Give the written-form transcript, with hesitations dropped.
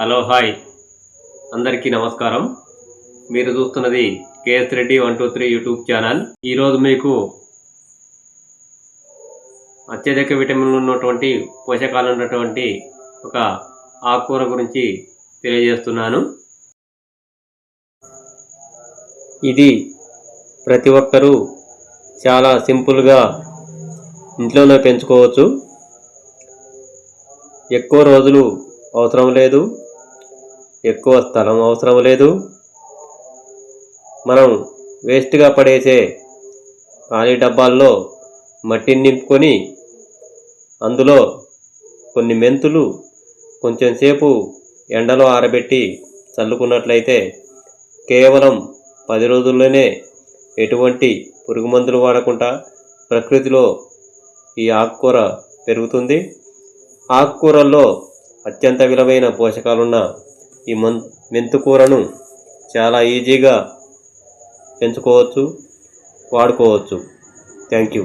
Hello hi అందరికీ నమస్కారం. మీరు చూస్తున్నది కేఎస్ రెడ్డి 123 యూట్యూబ్ ఛానల్. ఈరోజు మీకు అత్యధిక విటమిన్లు ఉన్నటువంటి పోషకాలు ఉన్నటువంటి ఒక ఆకుకూర గురించి తెలియజేస్తున్నాను. ఇది ప్రతి ఒక్కరూ చాలా సింపుల్గా ఇంట్లోనే పెంచుకోవచ్చు. ఎక్కువ రోజులు అవసరం లేదు, ఎక్కువ స్థలం అవసరం లేదు. మనం వేస్ట్గా పడేసే ఖాళీ డబ్బాల్లో మట్టిని నింపుకొని అందులో కొన్ని మెంతులు కొంచెం సేపు ఎండలో ఆరబెట్టి చల్లుకున్నట్లయితే కేవలం 10 రోజుల్లోనే ఎటువంటి పురుగు మందులు వాడకుండా ప్రకృతిలో ఈ ఆకుకూర పెరుగుతుంది. ఆకుకూరల్లో అత్యంత విలువైన పోషకాలున్న ఈ మెంతుకూరను చాలా ఈజీగా పెంచుకోవచ్చు, వాడుకోవచ్చు. Thank you.